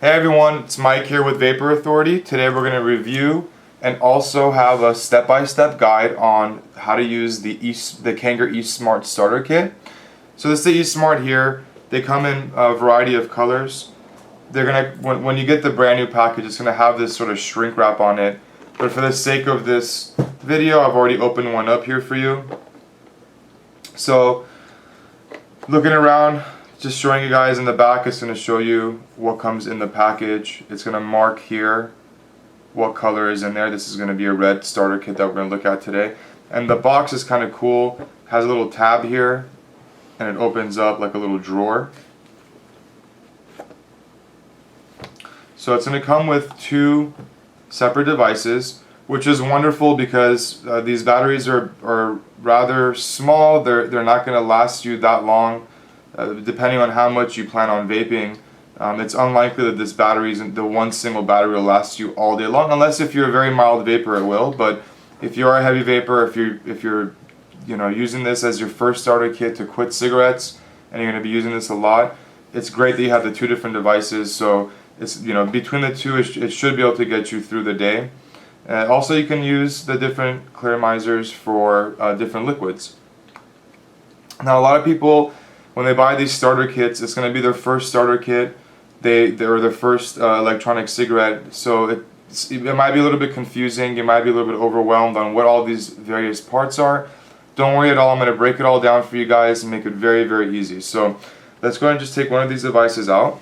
Hey everyone, it's Mike here with Vapor Authority. Today we're going to review and also have a step-by-step guide on how to use the Kanger eSmart starter kit. So this is the eSmart here. They come in a variety of colors. They're gonna when you get the brand new package, it's gonna have this sort of shrink wrap on it. But for the sake of this video, I've already opened one up here for you. So looking around, just showing you guys in the back, it's going to show you what comes in the package. It's going to mark here what color is in there. This is going to be a red starter kit that we're going to look at today. And the box is kind of cool. Has a little tab here and it opens up like a little drawer. So it's going to come with two separate devices, which is wonderful because these batteries are rather small. They're not going to last you that long. Depending on how much you plan on vaping, it's unlikely that this battery the one single battery will last you all day long, unless if you're a very mild vapor it will. But if you are a heavy vapor, if you're using this as your first starter kit to quit cigarettes and you're going to be using this a lot, it's great that you have the two different devices. So it's between the two, it should be able to get you through the day. Also, you can use the different clearizers for different liquids. Now, a lot of people, when they buy these starter kits, it's going to be their first starter kit. They're their first electronic cigarette, so it might be a little bit confusing. You might be a little bit overwhelmed on what all these various parts are. Don't worry at all. I'm going to break it all down for you guys and make it very, very easy. So let's go ahead and just take one of these devices out.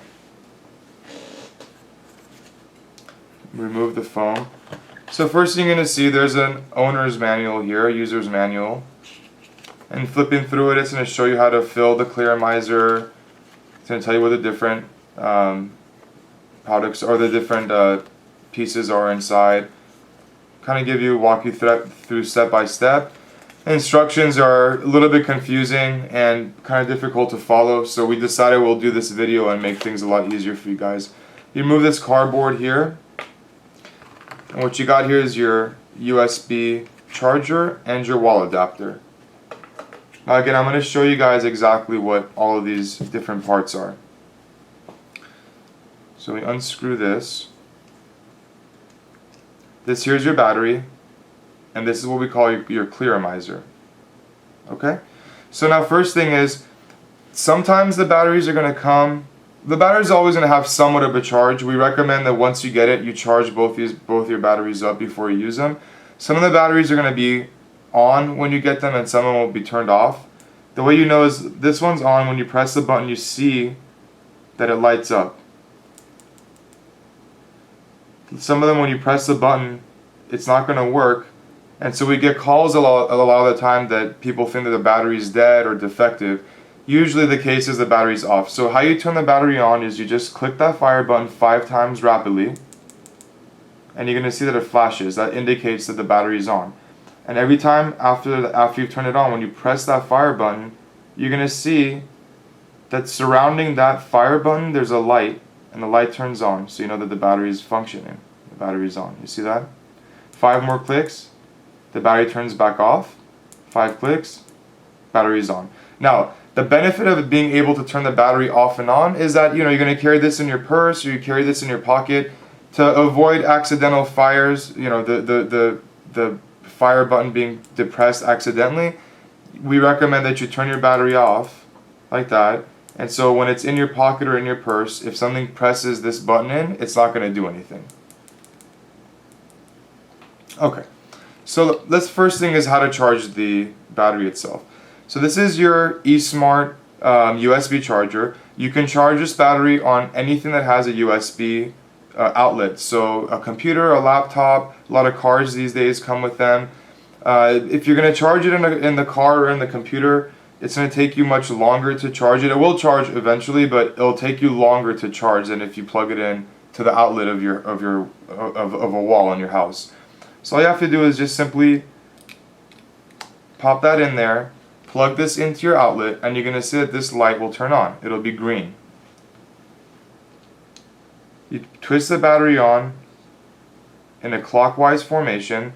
Remove the foam. So first thing you're going to see, there's an owner's manual here, a user's manual. And flipping through it, it's going to show you how to fill the clearizer. It's going to tell you what the different products or the different pieces are inside. Kind of walk you through step by step. Instructions are a little bit confusing and kind of difficult to follow, so we decided we'll do this video and make things a lot easier for you guys. You remove this cardboard here, and what you got here is your USB charger and your wall adapter. Now again, I'm going to show you guys exactly what all of these different parts are. So we unscrew this. This here's your battery, and this is what we call your clearizer. Okay? So now first thing is, sometimes the batteries are going to come, the battery's always going to have somewhat of a charge. We recommend that once you get it, you charge both your batteries up before you use them. Some of the batteries are going to be on when you get them and some of them will be turned off. The way you know is this one's on. When you press the button, you see that it lights up. Some of them, when you press the button, it's not going to work, and so we get calls a lot of the time that people think that the battery is dead or defective. Usually the case is the battery's off. So how you turn the battery on is you just click that fire button 5 times rapidly, and you're going to see that it flashes. That indicates that the battery is on. And every time after you've turned it on, when you press that fire button, you're going to see that surrounding that fire button there's a light, and the light turns on, so you know that the battery is functioning. The battery is on. You see that? 5 more clicks, the battery turns back off. 5 clicks, battery is on. Now, the benefit of being able to turn the battery off and on is that you're going to carry this in your purse or you carry this in your pocket to avoid accidental fires. The fire button being depressed accidentally. We recommend that you turn your battery off like that, and so when it's in your pocket or in your purse, if something presses this button in, it's not going to do anything. Okay, so let's first thing is how to charge the battery itself. So this is your eSmart USB charger. You can charge this battery on anything that has a USB outlet. So a computer, a laptop, a lot of cars these days come with them. If you're going to charge it in the car or in the computer, it's going to take you much longer to charge it. It will charge eventually, but it'll take you longer to charge than if you plug it in to the outlet of a wall in your house. So all you have to do is just simply pop that in there, plug this into your outlet, and you're going to see that this light will turn on. It'll be green. You twist the battery on in a clockwise formation.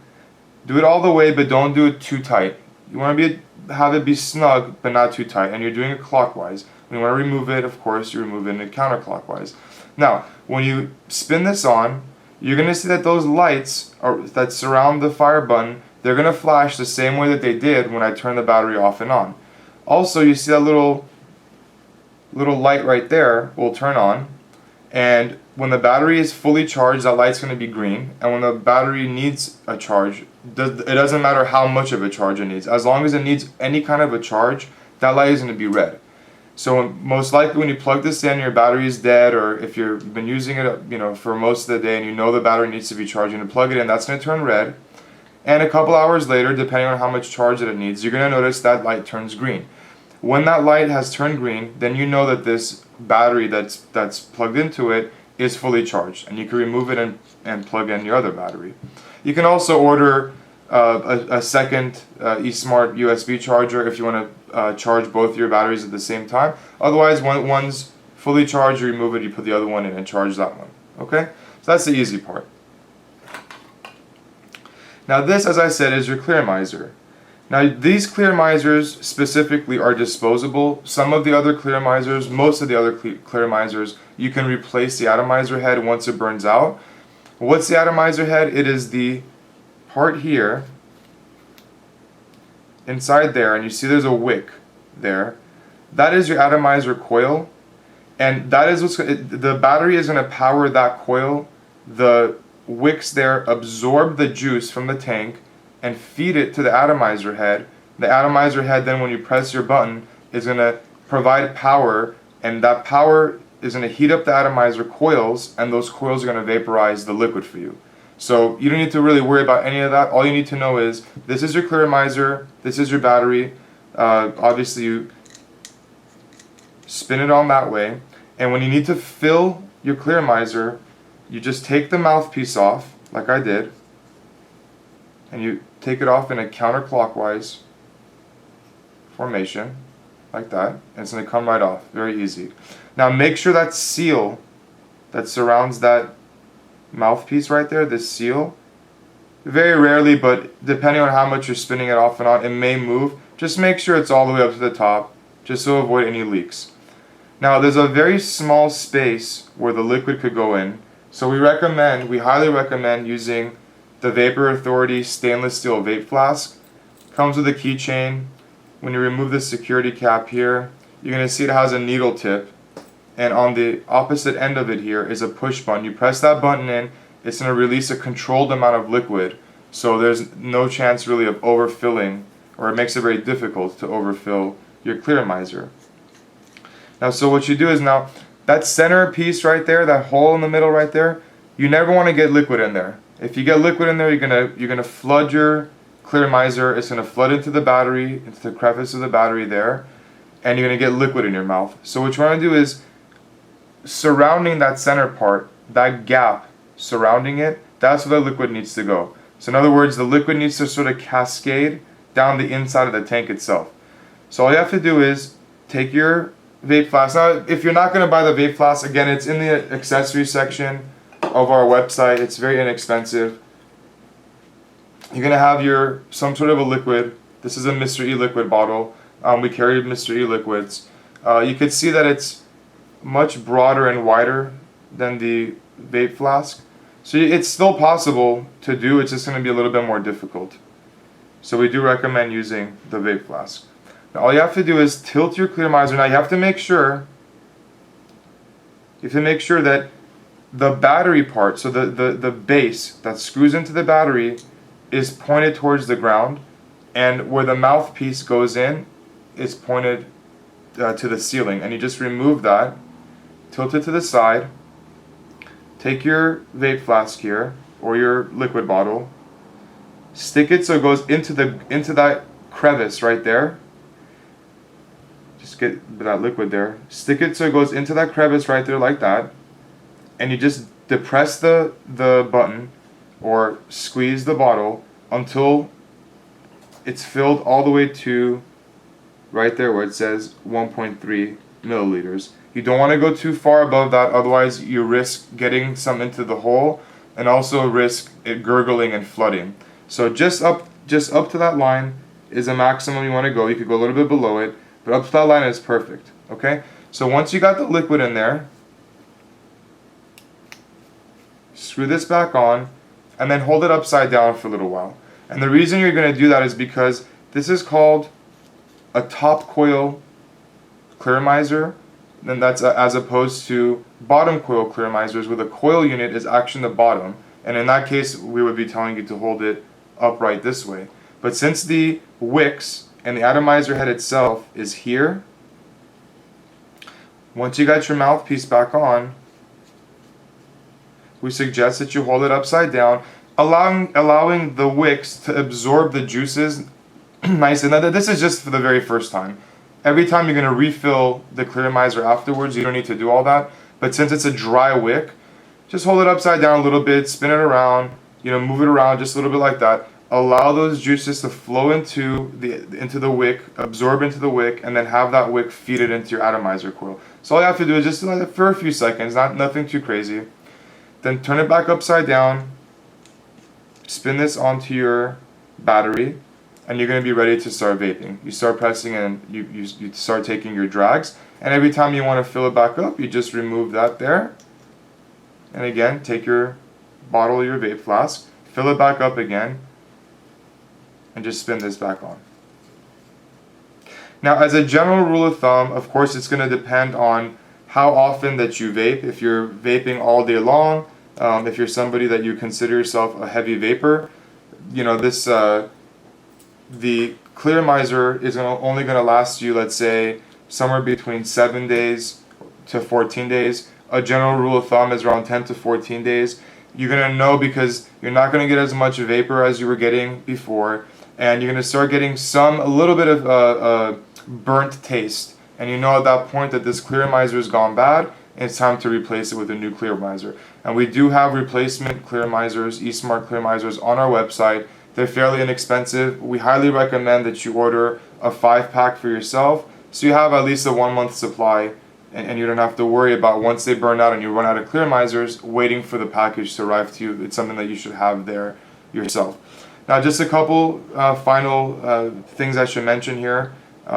Do it all the way, but don't do it too tight. You want to have it be snug, but not too tight, and you're doing it clockwise. When you want to remove it, of course, you remove it in counterclockwise. Now, when you spin this on, you're going to see that those lights that surround the fire button, they're going to flash the same way that they did when I turn the battery off and on. Also, you see that little light right there will turn on, and when the battery is fully charged, that light's going to be green, and when the battery needs a charge, it doesn't matter how much of a charge it needs. As long as it needs any kind of a charge, that light is going to be red. So most likely when you plug this in, your battery is dead, or if you've been using it for most of the day and you know the battery needs to be charged, you're going to plug it in, that's going to turn red. And a couple hours later, depending on how much charge that it needs, you're going to notice that light turns green. When that light has turned green, then you know that this battery that's plugged into it is fully charged, and you can remove it and plug in your other battery. You can also order a second eSmart USB charger if you want to charge both your batteries at the same time. Otherwise, when one's fully charged, you remove it, you put the other one in and charge that one. Okay? So that's the easy part. Now this, as I said, is your clear miser. Now these clear misers specifically are disposable. Some of the other clear misers, most of the other clear misers, you can replace the atomizer head once it burns out. What's the atomizer head? It is the part here, inside there, and you see there's a wick there. That is your atomizer coil, and that is the battery is going to power that coil. The wicks there absorb the juice from the tank and feed it to the atomizer head. The atomizer head then, when you press your button, is going to provide power, and that power is going to heat up the atomizer coils, and those coils are going to vaporize the liquid for you. So you don't need to really worry about any of that. All you need to know is this is your clear miser, this is your battery. Obviously you spin it on that way, and when you need to fill your clear miser, you just take the mouthpiece off, like I did, and you take it off in a counterclockwise formation, like that, and it's going to come right off. Very easy. Now make sure that seal that surrounds that mouthpiece right there, this seal, very rarely, but depending on how much you're spinning it off and on, it may move. Just make sure it's all the way up to the top, just to avoid any leaks. Now there's a very small space where the liquid could go in, so we highly recommend using the Vapor Authority stainless steel vape flask. Comes with a keychain. When you remove the security cap here, you're going to see it has a needle tip, and on the opposite end of it here is a push button. You press that button in, it's going to release a controlled amount of liquid, so there's no chance really of overfilling, or it makes it very difficult to overfill your clear miser. Now, so what you do is, now that center piece right there, that hole in the middle right there, you never want to get liquid in there. If you get liquid in there, you're gonna flood your clear miser. It's gonna flood into the battery, into the crevice of the battery there, and you're gonna get liquid in your mouth. So what you want to do is, surrounding that center part, that gap surrounding it, that's where the liquid needs to go. So in other words, the liquid needs to sort of cascade down the inside of the tank itself. So all you have to do is take your vape flask. Now, if you're not going to buy the vape flask, again, it's in the accessory section of our website. It's very inexpensive. You're going to have some sort of a liquid. This is a Mr. E liquid bottle. We carry Mr. E liquids. You could see that it's much broader and wider than the vape flask. So it's still possible to do, it's just going to be a little bit more difficult. So we do recommend using the vape flask. Now all you have to do is tilt your clear miser. Now you have to make sure that the battery part, so the base that screws into the battery, is pointed towards the ground, and where the mouthpiece goes in is pointed to the ceiling. And you just remove that, tilt it to the side, take your vape flask here, or your liquid bottle, stick it so it goes into that crevice right there. Just get that liquid there. Stick it so it goes into that crevice right there, like that. And you just depress the button or squeeze the bottle until it's filled all the way to right there where it says 1.3 milliliters. You don't want to go too far above that, otherwise you risk getting some into the hole and also risk it gurgling and flooding. So just up to that line is a maximum you want to go. You could go a little bit below it, but up to that line is perfect. Okay? So once you got the liquid in there, screw this back on, and then hold it upside down for a little while. And the reason you're going to do that is because this is called a top coil clearomizer, and that's as opposed to bottom coil clearomizers, where the coil unit is actually in the bottom. And in that case, we would be telling you to hold it upright this way. But since the wicks and the atomizer head itself is here, once you got your mouthpiece back on, we suggest that you hold it upside down, allowing the wicks to absorb the juices nice. And this is just for the very first time. Every time you're going to refill the clearomizer afterwards, you don't need to do all that. But since it's a dry wick, just hold it upside down a little bit, spin it around, move it around just a little bit like that. Allow those juices to flow into the wick, absorb into the wick, and then have that wick feed it into your atomizer coil. So all you have to do is just let it for a few seconds, nothing too crazy. Then turn it back upside down, spin this onto your battery, and you're going to be ready to start vaping. You start pressing and you start taking your drags, and every time you want to fill it back up, you just remove that there. And again, take your bottle or your vape flask, fill it back up again, and just spin this back on. Now, as a general rule of thumb, of course, it's going to depend on how often that you vape. If you're vaping all day long, if you're somebody that you consider yourself a heavy vapor, the clearomizer is only going to last you, let's say, somewhere between 7 days to 14 days. A general rule of thumb is around 10 to 14 days. You're going to know because you're not going to get as much vapor as you were getting before, and you're going to start getting a little bit of burnt taste. And you know at that point that this clearomizer has gone bad, and it's time to replace it with a new clearomizer. And we do have replacement clearomizers, eSmart clearomizers, on our website. They're fairly inexpensive. We highly recommend that you order a 5-pack for yourself, so you have at least a 1-month supply, and you don't have to worry about once they burn out and you run out of clearomizers, waiting for the package to arrive to you. It's something that you should have there yourself. Now, just a couple final things I should mention here,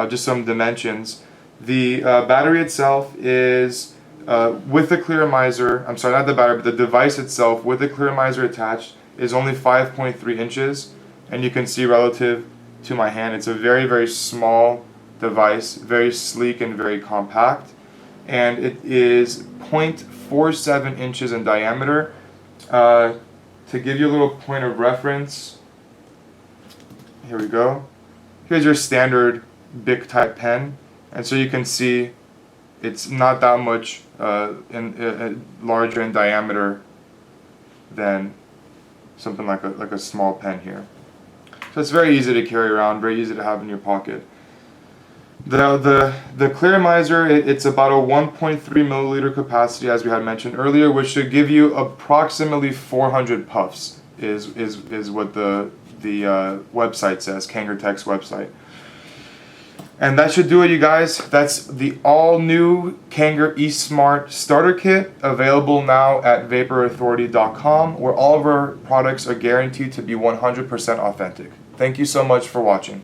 just some dimensions. The battery itself is, with the clearomizer, I'm sorry, not the battery, but the device itself with the clearomizer attached is only 5.3 inches, and you can see relative to my hand, it's a very, very small device, very sleek and very compact, and it is 0.47 inches in diameter. To give you a little point of reference, here we go. Here's your standard Bic type pen, and so you can see it's not that much larger in diameter than something like a small pen here. So it's very easy to carry around, very easy to have in your pocket. The clearomizer, it's about a 1.3 milliliter capacity, as we had mentioned earlier, which should give you approximately 400 puffs, is what the website says, Kanger Tech's website. And that should do it, you guys. That's the all-new Kanger eSmart Starter Kit, available now at vaporauthority.com, where all of our products are guaranteed to be 100% authentic. Thank you so much for watching.